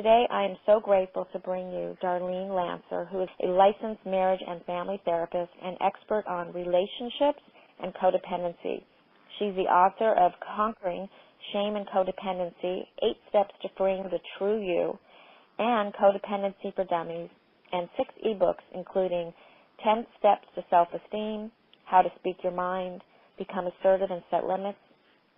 Today, I am so grateful to bring you Darlene Lancer, who is a licensed marriage and family therapist and expert on relationships and codependency. She's the author of Conquering Shame and Codependency, 8 Steps to Freeing the True You, and Codependency for Dummies, and 6 ebooks, including 10 Steps to Self-Esteem, How to Speak Your Mind, Become Assertive and Set Limits,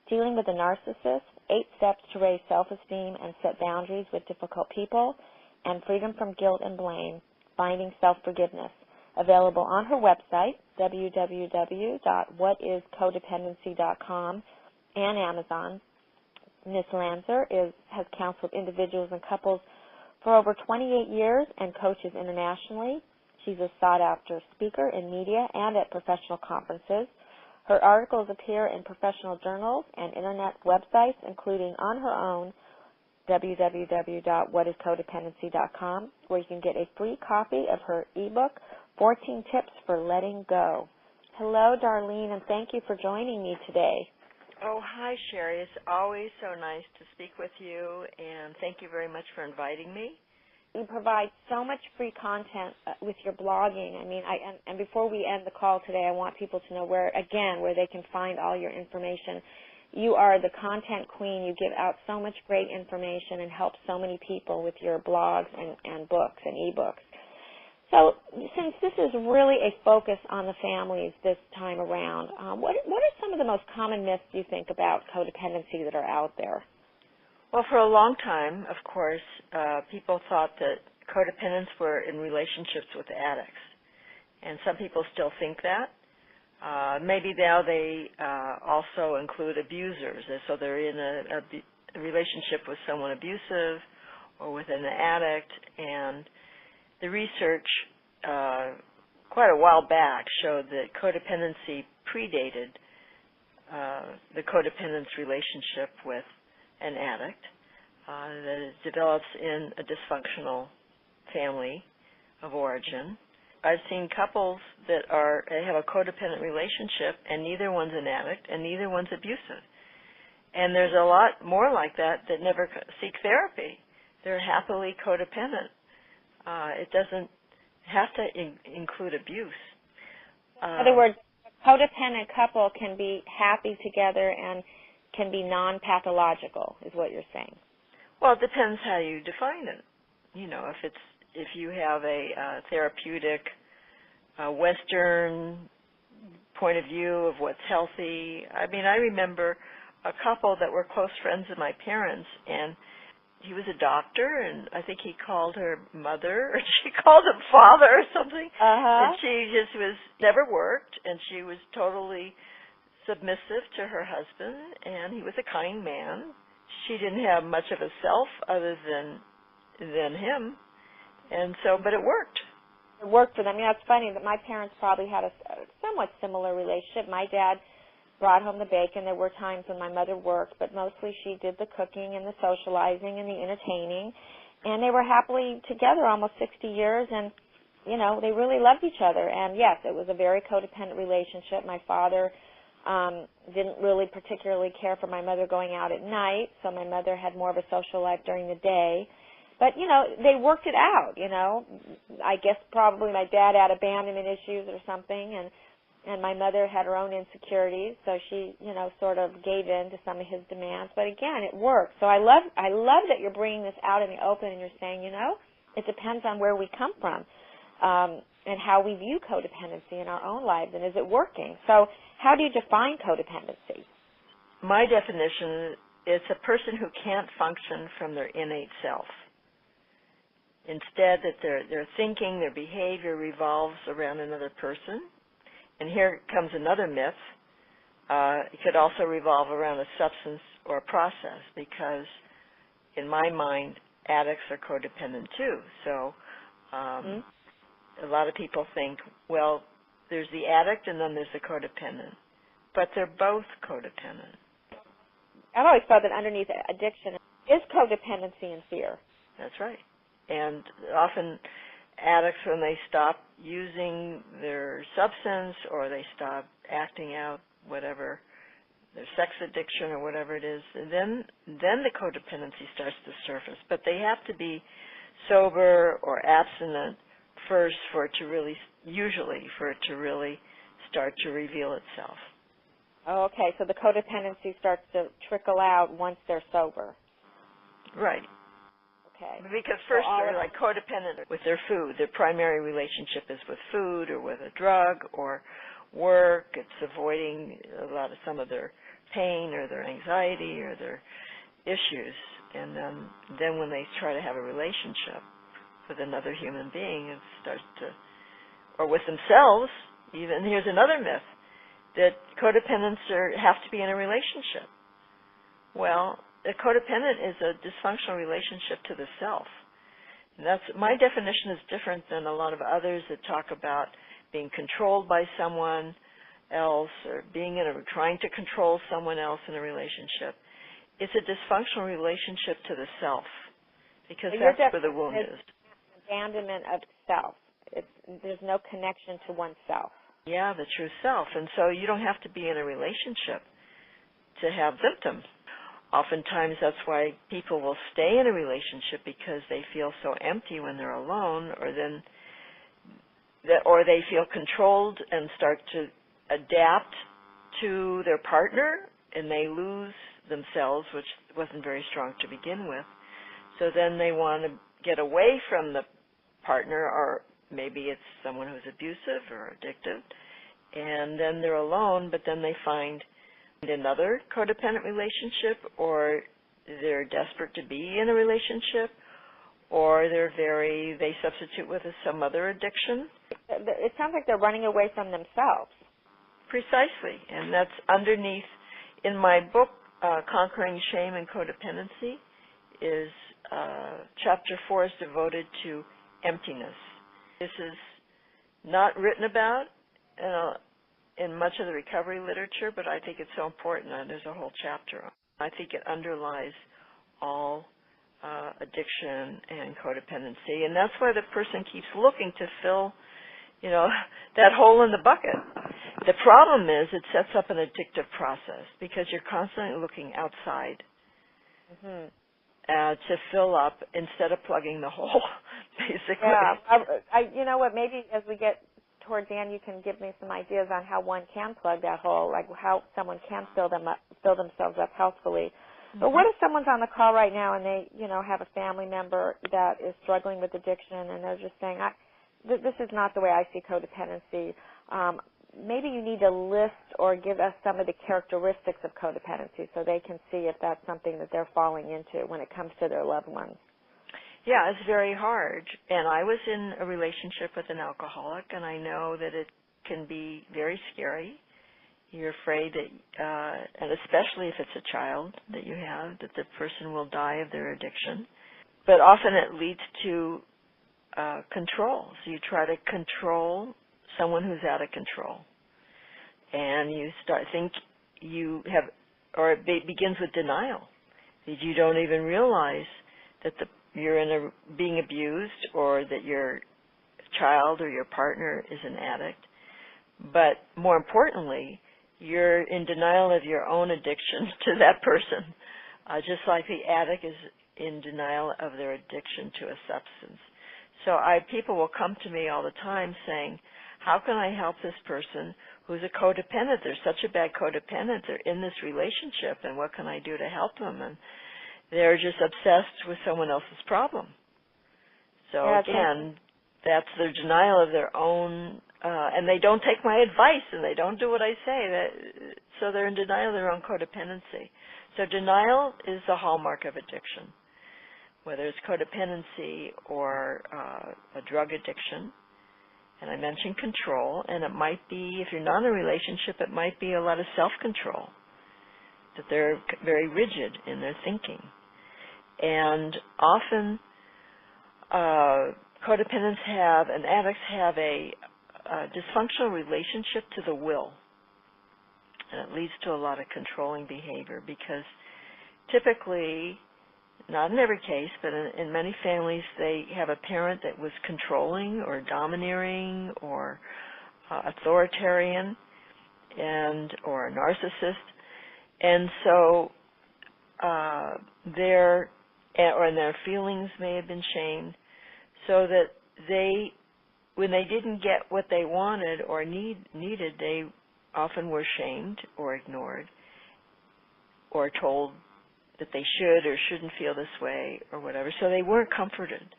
Dealing with a Narcissist, 8 Steps to Raise Self-Esteem and Set Boundaries with Difficult People, and Freedom from Guilt and Blame, Finding Self-Forgiveness. Available on her website, www.whatiscodependency.com, and Amazon. Ms. Lancer has counseled individuals and couples for over 28 years and coaches internationally. She's a sought-after speaker in media and at professional conferences. Her articles appear in professional journals and internet websites, including on her own, www.whatiscodependency.com, where you can get a free copy of her ebook, 14 Tips for Letting Go. Hello, Darlene, and thank you for joining me today. Oh, hi, Sherry. It's always so nice to speak with you, and thank you very much for inviting me. You provide so much free content with your blogging. I mean, and before we end the call today, I want people to know where they can find all your information. You are the content queen. You give out so much great information and help so many people with your blogs and books and ebooks. So since this is really a focus on the families this time around, what are some of the most common myths you think about codependency that are out there? Well, for a long time, of course, people thought that codependents were in relationships with addicts, and some people still think that. Maybe now they also include abusers, and so they're in a relationship with someone abusive or with an addict, and the research quite a while back showed that codependency predated the codependent's relationship with an addict, that it develops in a dysfunctional family of origin. I've seen couples that have a codependent relationship and neither one's an addict and neither one's abusive. And there's a lot more like that never seek therapy. They're happily codependent. It doesn't have to include abuse. In other words, a codependent couple can be happy together and can be non-pathological, is what you're saying. Well, it depends how you define it. You know, if you have a therapeutic Western point of view of what's healthy. I mean, I remember a couple that were close friends of my parents, and he was a doctor, and I think he called her mother, or she called him father or something. And she just never worked, and she was totally submissive to her husband, and he was a kind man. She didn't have much of a self other than him, and so, but it worked. It worked for them. You know, it's funny that my parents probably had a somewhat similar relationship. My dad brought home the bacon. There were times when my mother worked, but mostly she did the cooking and the socializing and the entertaining, and they were happily together almost 60 years, and, you know, they really loved each other. And, yes, it was a very codependent relationship. My father didn't really particularly care for my mother going out at night, so my mother had more of a social life during the day. But, you know, they worked it out, you know. I guess probably my dad had abandonment issues or something, and my mother had her own insecurities, so she, you know, sort of gave in to some of his demands. But, again, it worked. So I love that you're bringing this out in the open and you're saying, you know, it depends on where we come from and how we view codependency in our own lives, and is it working? So how do you define codependency? My definition is a person who can't function from their innate self. Instead, that their thinking, their behavior revolves around another person. And here comes another myth. It could also revolve around a substance or a process, because in my mind, addicts are codependent too. So a lot of people think, well, there's the addict and then there's the codependent. But they're both codependent. I've always thought that underneath addiction is codependency and fear. That's right. And often addicts, when they stop using their substance or they stop acting out whatever their sex addiction or whatever it is, and then the codependency starts to surface. But they have to be sober or abstinent first for it to really, usually, for it to really start to reveal itself. Oh, okay, so the codependency starts to trickle out once they're sober. Right. Okay. Because first they're like codependent with their food. Their primary relationship is with food or with a drug or work. It's avoiding some of their pain or their anxiety or their issues. And then when they try to have a relationship with another human being, it starts to, or with themselves, even. Here's another myth, that codependents have to be in a relationship. Well, a codependent is a dysfunctional relationship to the self. And that's, my definition is different than a lot of others that talk about being controlled by someone else or trying to control someone else in a relationship. It's a dysfunctional relationship to the self, because that's where the wound is. Abandonment of self. There's no connection to oneself. Yeah, the true self. And so you don't have to be in a relationship to have symptoms. Oftentimes that's why people will stay in a relationship, because they feel so empty when they're alone, or they feel controlled and start to adapt to their partner, and they lose themselves, which wasn't very strong to begin with. So then they want to get away from the partner, or maybe it's someone who's abusive or addictive, and then they're alone, but then they find another codependent relationship, or they're desperate to be in a relationship, or they substitute with some other addiction. It sounds like they're running away from themselves. Precisely, and that's underneath. In my book, Conquering Shame and Codependency, is Chapter 4 is devoted to emptiness. This is not written about in much of the recovery literature, but I think it's so important, and there's a whole chapter on it. I think it underlies all addiction and codependency, and that's why the person keeps looking to fill, that hole in the bucket. The problem is it sets up an addictive process, because you're constantly looking outside to fill up instead of plugging the hole, basically. Yeah, you know what? Maybe as we get towards the end, you can give me some ideas on how one can plug that hole, like how someone can fill themselves up healthfully. But what if someone's on the call right now and they, have a family member that is struggling with addiction, and they're just saying, this is not the way I see codependency. Maybe you need to list or give us some of the characteristics of codependency so they can see if that's something that they're falling into when it comes to their loved ones. Yeah, it's very hard. And I was in a relationship with an alcoholic, and I know that it can be very scary. You're afraid that, and especially if it's a child that you have, that the person will die of their addiction. But often it leads to control. So you try to control someone who's out of control. And you think you have, or it begins with denial. That you don't even realize that you're being abused, or that your child or your partner is an addict. But more importantly, you're in denial of your own addiction to that person, just like the addict is in denial of their addiction to a substance. So people will come to me all the time saying, how can I help this person who's a codependent? They're such a bad codependent. They're in this relationship, and what can I do to help them? And they're just obsessed with someone else's problem. So again, that's their denial of their own, and they don't take my advice, and they don't do what I say. So they're in denial of their own codependency. So denial is the hallmark of addiction, whether it's codependency or a drug addiction. And I mentioned control, and it might be, if you're not in a relationship, it might be a lot of self-control, that they're very rigid in their thinking. And often codependents and addicts have a dysfunctional relationship to the will, and it leads to a lot of controlling behavior, because typically, not in every case, but in many families, they have a parent that was controlling or domineering or authoritarian or a narcissist, And so their feelings may have been shamed, so that when they didn't get what they wanted or needed, they often were shamed or ignored or told that they should or shouldn't feel this way or whatever. So they weren't comforted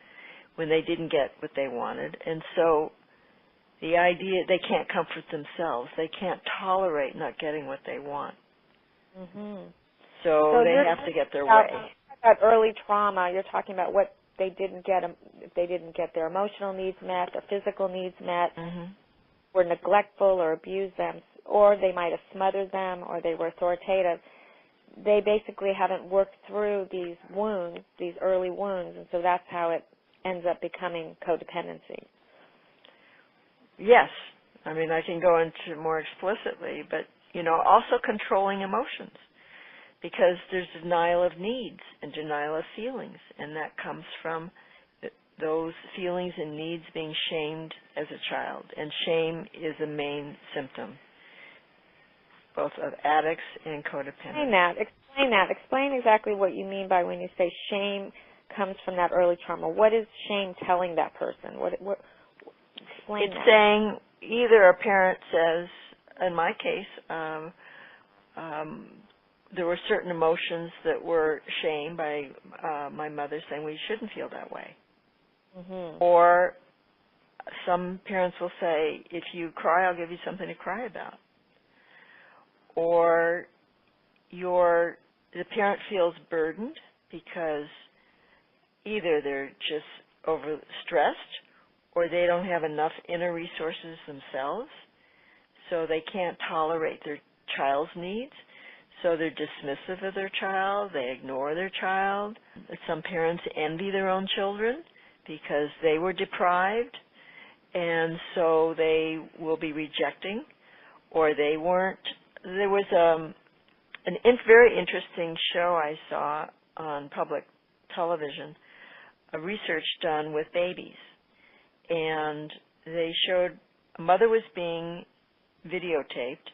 when they didn't get what they wanted. And so the idea, they can't comfort themselves. They can't tolerate not getting what they want. Mm-hmm. So they have to get their way. About early trauma, you're talking about what they didn't get, if they didn't get their emotional needs met, their physical needs met, were neglectful or abused them, or they might have smothered them, or they were authoritative. They basically haven't worked through these wounds, these early wounds, and so that's how it ends up becoming codependency. Yes. I mean, I can go into more explicitly, but, also controlling emotions, because there's denial of needs and denial of feelings, and that comes from those feelings and needs being shamed as a child. And shame is a main symptom, both of addicts and codependents. Explain that. Explain exactly what you mean by when you say shame comes from that early trauma. What is shame telling that person? Explain it's that. Saying either a parent says, in my case, there were certain emotions that were shamed by my mother, saying, well, you shouldn't feel that way. Mm-hmm. Or some parents will say, if you cry, I'll give you something to cry about. Or the parent feels burdened because either they're just overstressed or they don't have enough inner resources themselves, so they can't tolerate their child's needs. So they're dismissive of their child, they ignore their child. Some parents envy their own children because they were deprived, and so they will be rejecting, or they weren't. There was a very interesting show I saw on public television, a research done with babies, and they showed a mother was being videotaped.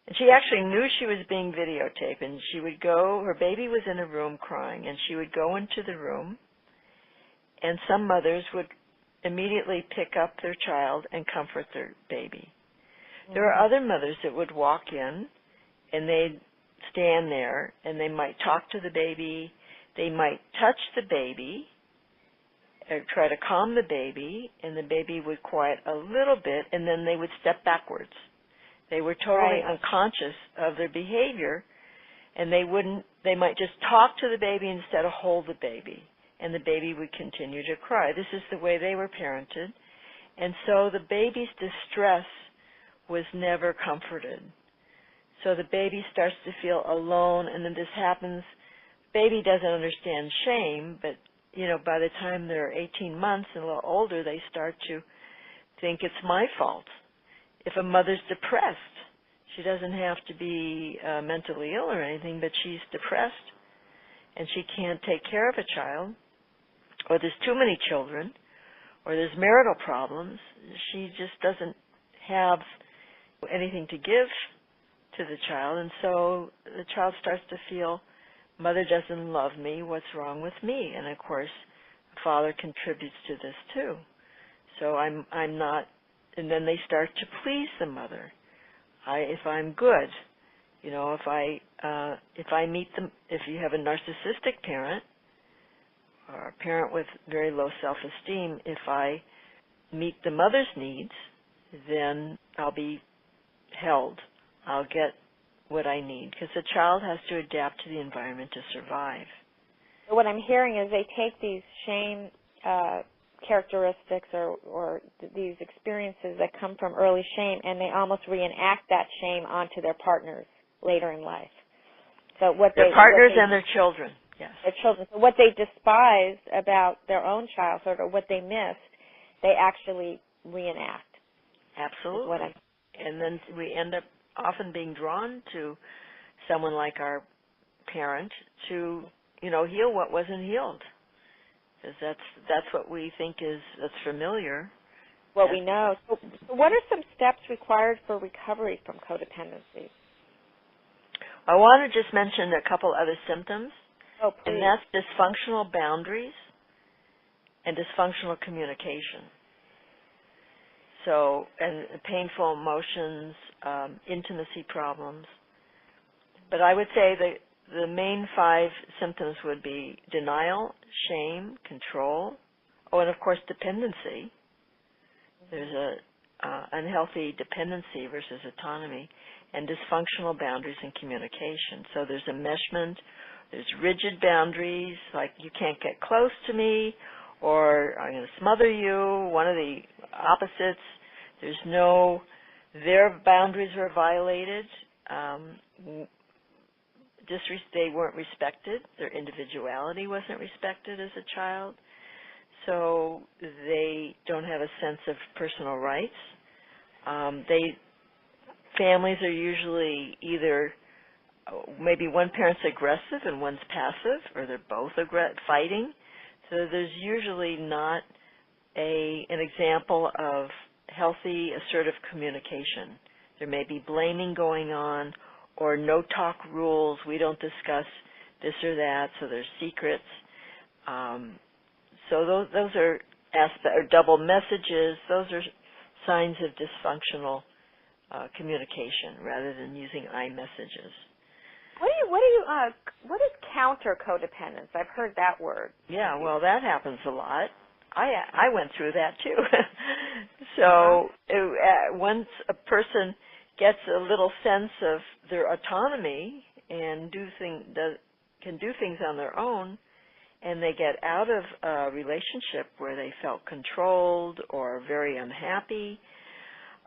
And she actually knew she was being videotaped, and she would go, her baby was in a room crying, and she would go into the room, and some mothers would immediately pick up their child and comfort their baby. Mm-hmm. There are other mothers that would walk in, and they'd stand there, and they might talk to the baby, they might touch the baby, or try to calm the baby, and the baby would quiet a little bit, and then they would step backwards. They were totally unconscious of their behavior, and they might just talk to the baby instead of hold the baby, and the baby would continue to cry. This is the way they were parented, and so the baby's distress was never comforted. So the baby starts to feel alone, and then this happens. Baby doesn't understand shame, but, by the time they're 18 months and a little older, they start to think it's my fault. If a mother's depressed, she doesn't have to be mentally ill or anything, but she's depressed and she can't take care of a child, or there's too many children, or there's marital problems, she just doesn't have anything to give to the child, and so the child starts to feel, mother doesn't love me, what's wrong with me? And of course, father contributes to this too. So I'm not. And then they start to please the mother. If I'm good, if I meet them, if you have a narcissistic parent or a parent with very low self-esteem, if I meet the mother's needs, then I'll be held. I'll get what I need, because the child has to adapt to the environment to survive. What I'm hearing is they take these shame characteristics or these experiences that come from early shame, and they almost reenact that shame onto their partners later in life. So their partners and their children, yes. Their children. So what they despised about their own childhood or what they missed, they actually reenact. Absolutely. And then we end up often being drawn to someone like our parent to, heal what wasn't healed. Because that's what we think that's familiar. What we know. So what are some steps required for recovery from codependency? I want to just mention a couple other symptoms, Oh, please. and that's dysfunctional boundaries and dysfunctional communication. So, and painful emotions, intimacy problems. But I would say the main 5 symptoms would be denial, shame, control, and of course dependency. There's a unhealthy dependency versus autonomy, and dysfunctional boundaries and communication. So there's enmeshment, there's rigid boundaries, like you can't get close to me, or I'm going to smother you, one of the opposites. There's no, their boundaries were violated. They weren't respected. Their individuality wasn't respected as a child. So they don't have a sense of personal rights. Families are usually either maybe one parent's aggressive and one's passive, or they're both fighting. So there's usually not an example of healthy, assertive communication. There may be blaming going on, or no talk rules. We don't discuss this or that, so there's secrets. So those are or double messages. Those are signs of dysfunctional communication rather than using iMessages. What is counter codependence? I've heard that word. Yeah, well, that happens a lot. I went through that too. So once a person gets a little sense of their autonomy and can do things on their own, and they get out of a relationship where they felt controlled or very unhappy,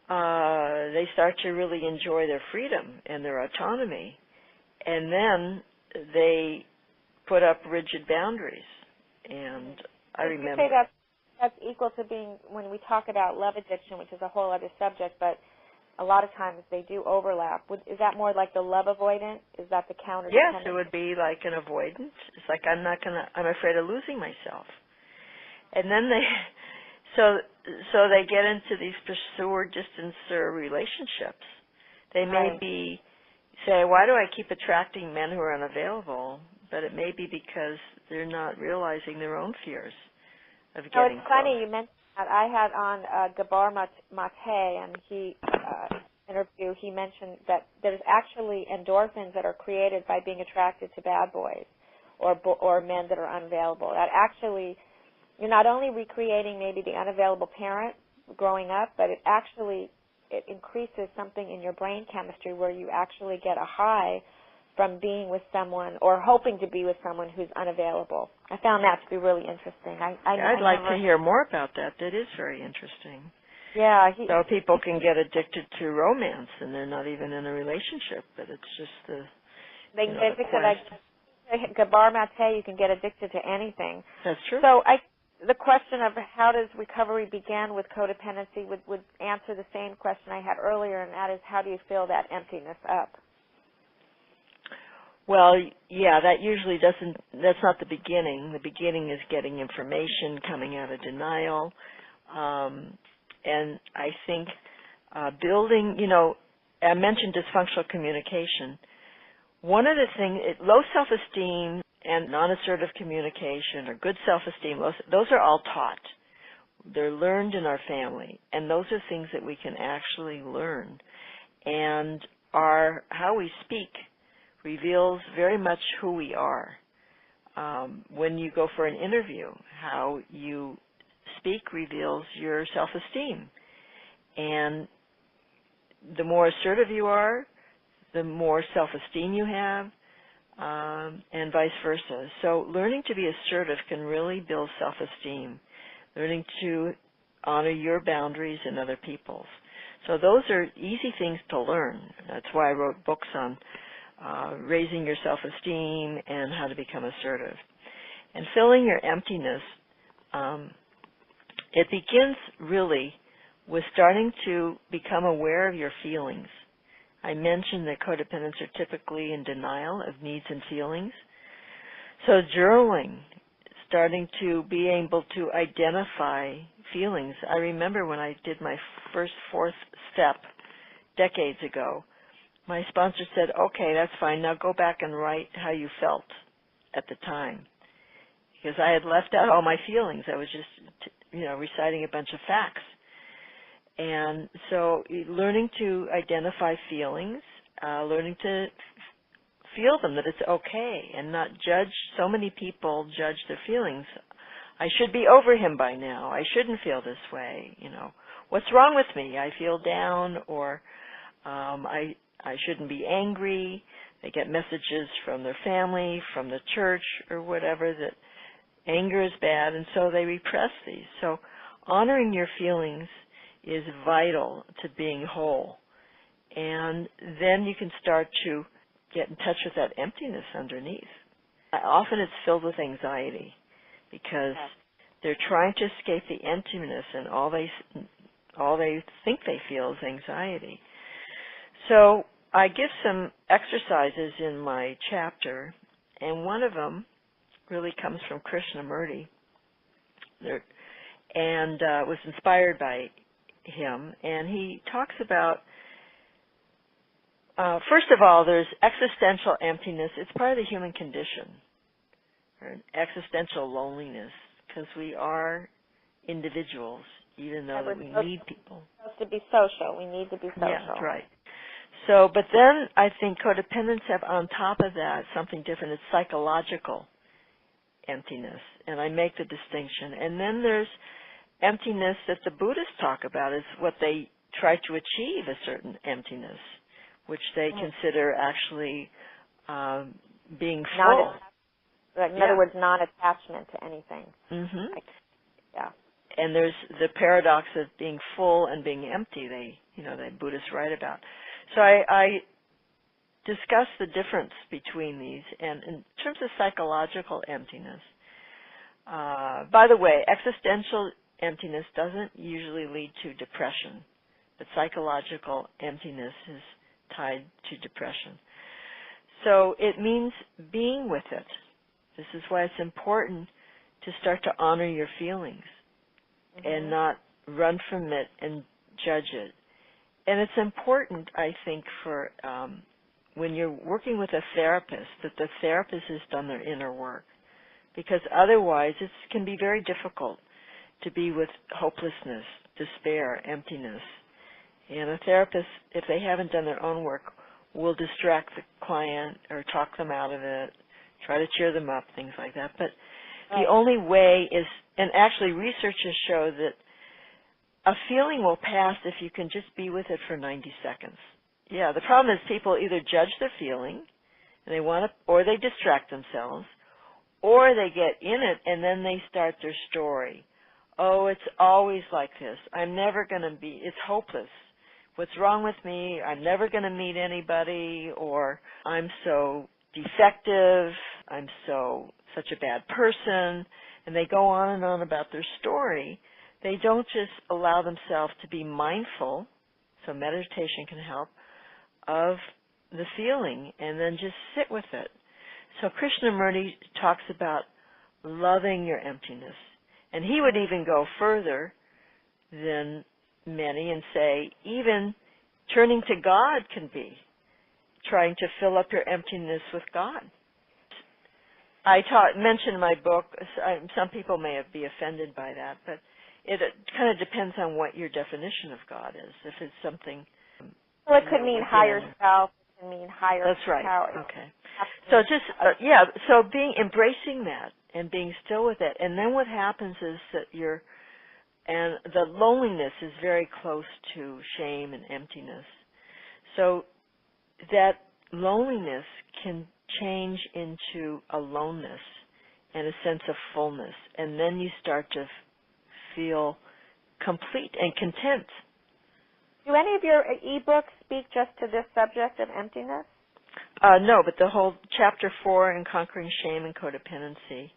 they start to really enjoy their freedom and their autonomy. And then they put up rigid boundaries. And I remember... You say that's equal to being, when we talk about love addiction, which is a whole other subject, but a lot of times they do overlap. Is that more like the love avoidant? Is that the counter? Yes, it would be like an avoidant. It's like I'm afraid of losing myself. And then so they get into these pursuer distancer relationships. They may say, why do I keep attracting men who are unavailable? But it may be because they're not realizing their own fears of getting it's funny you mentioned that. I had on Gabor Mate, and he interview, he mentioned that there's actually endorphins that are created by being attracted to bad boys or men that are unavailable. That actually, you're not only recreating maybe the unavailable parent growing up, but it increases something in your brain chemistry where you actually get a high from being with someone or hoping to be with someone who's unavailable. I found that to be really interesting. I'd like to hear more about that. That is very interesting. Yeah. So people can get addicted to romance, and they're not even in a relationship, but it's just they can get addicted. Like Gabor Mate, you can get addicted to anything. That's true. So the question of how does recovery begin with codependency would answer the same question I had earlier, and that is, how do you fill that emptiness up? Well, yeah, that usually that's not the beginning. The beginning is getting information, coming out of denial. And I think building, I mentioned dysfunctional communication. One of the things, low self-esteem and non-assertive communication or good self-esteem, those are all taught. They're learned in our family, and those are things that we can actually learn. And how we speak reveals very much who we are. When you go for an interview, how you speak reveals your self-esteem. And the more assertive you are, the more self-esteem you have, and vice versa. So learning to be assertive can really build self-esteem, learning to honor your boundaries and other people's. So those are easy things to learn. That's why I wrote books on raising your self-esteem and how to become assertive. And filling your emptiness, it begins really with starting to become aware of your feelings. I mentioned that codependents are typically in denial of needs and feelings. So journaling, starting to be able to identify feelings. I remember when I did my first 4th step decades ago, my sponsor said, okay, that's fine. Now go back and write how you felt at the time. Because I had left out all my feelings. I was just, reciting a bunch of facts. And so learning to identify feelings, learning to feel them, that it's okay, and not judge. So many people judge their feelings. I should be over him by now. I shouldn't feel this way. What's wrong with me? I feel down, or I shouldn't be angry. They get messages from their family, from the church, or whatever, that anger is bad, and so they repress these. So honoring your feelings is vital to being whole. And then you can start to get in touch with that emptiness underneath. Often it's filled with anxiety because they're trying to escape the emptiness, and all they think they feel is anxiety. So I give some exercises in my chapter, and one of them really comes from Krishnamurti, and was inspired by him. And he talks about, first of all, there's existential emptiness. It's part of the human condition, or existential loneliness, because we are individuals, even though that we need people. Supposed to be social. We need to be social. Yeah, that's right. So, but then I think codependents have on top of that something different. It's psychological emptiness, and I make the distinction. And then there's emptiness that the Buddhists talk about, is what they try to achieve, a certain emptiness, which they consider actually being full. In other words, non-attachment to anything. Mm-hmm. Yeah. And there's the paradox of being full and being empty. The Buddhists write about. So I discuss the difference between these. And in terms of psychological emptiness, by the way, existential emptiness doesn't usually lead to depression, but psychological emptiness is tied to depression. So it means being with it. This is why it's important to start to honor your feelings and not run from it and judge it. And it's important, I think, for when you're working with a therapist, that the therapist has done their inner work, because otherwise it can be very difficult to be with hopelessness, despair, emptiness. And a therapist, if they haven't done their own work, will distract the client or talk them out of it, try to cheer them up, things like that. But the only way is, and actually researchers show that a feeling will pass if you can just be with it for 90 seconds. Yeah, the problem is people either judge their feeling, and they want to, or they distract themselves, or they get in it and then they start their story. Oh, it's always like this. I'm never going to be, it's hopeless. What's wrong with me? I'm never going to meet anybody, or I'm so defective, I'm such a bad person, and they go on and on about their story. They don't just allow themselves to be mindful, so meditation can help, of the feeling, and then just sit with it. So Krishnamurti talks about loving your emptiness. And he would even go further than many and say even turning to God can be trying to fill up your emptiness with God. I mentioned my book. Some people may be offended by that, but it kind of depends on what your definition of God is. If it's something... Well, it could mean higher self. It can mean higher That's right. power. Okay. So just, so embracing that and being still with it. And then what happens is that and the loneliness is very close to shame and emptiness. So that loneliness can change into aloneness and a sense of fullness. And then you start to feel complete and content. Do any of your ebooks speak just to this subject of emptiness? No, but the whole Chapter 4 in Conquering Shame and Codependency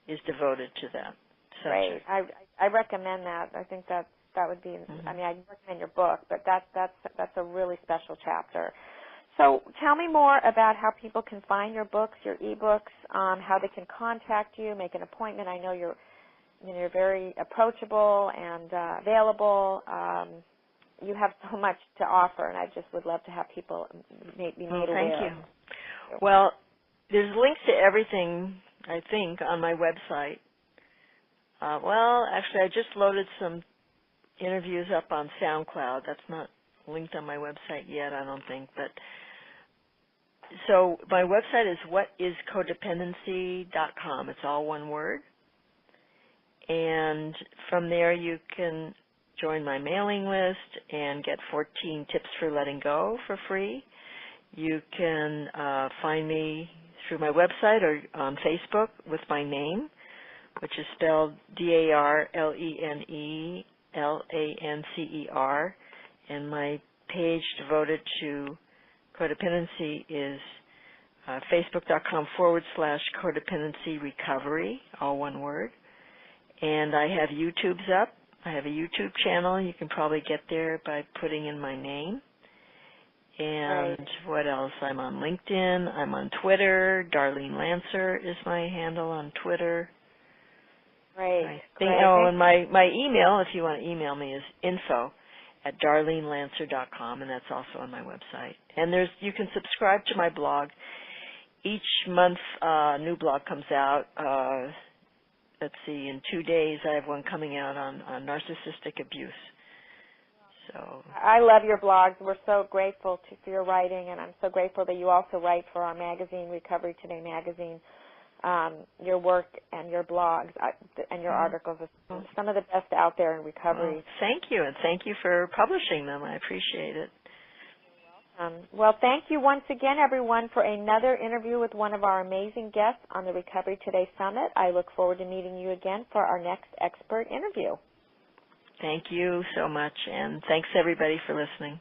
is devoted to that subject. Great. I recommend that. I think that would be, I mean, I recommend your book, but that's a really special chapter. So tell me more about how people can find your books, your ebooks, how they can contact you, make an appointment. I know you're very approachable and available. you have so much to offer, and I just would love to have people be made aware. Thank you. Well, there's links to everything, I think, on my website. Well, actually, I just loaded some interviews up on SoundCloud. That's not linked on my website yet, I don't think. But so my website is whatiscodependency.com. It's all one word. And from there you can join my mailing list and get 14 tips for letting go for free. You can find me through my website or on Facebook with my name, which is spelled DarleneLancer, and my page devoted to codependency is facebook.com/codependency recovery, all one word. And I have YouTube's up. I have a YouTube channel. You can probably get there by putting in my name. And what else? I'm on LinkedIn. I'm on Twitter. Darlene Lancer is my handle on Twitter. Right. Oh, and my email, if you want to email me, is info@darlenelancer.com, and that's also on my website. And you can subscribe to my blog. Each month, a new blog comes out. Let's see, in 2 days, I have one coming out on narcissistic abuse. So I love your blogs. We're so grateful for your writing, and I'm so grateful that you also write for our magazine, Recovery Today magazine. Your work and your blogs and your articles are some of the best out there in recovery. Well, thank you, and thank you for publishing them. I appreciate it. Well, thank you once again, everyone, for another interview with one of our amazing guests on the Recovery Today Summit. I look forward to meeting you again for our next expert interview. Thank you so much, and thanks, everybody, for listening.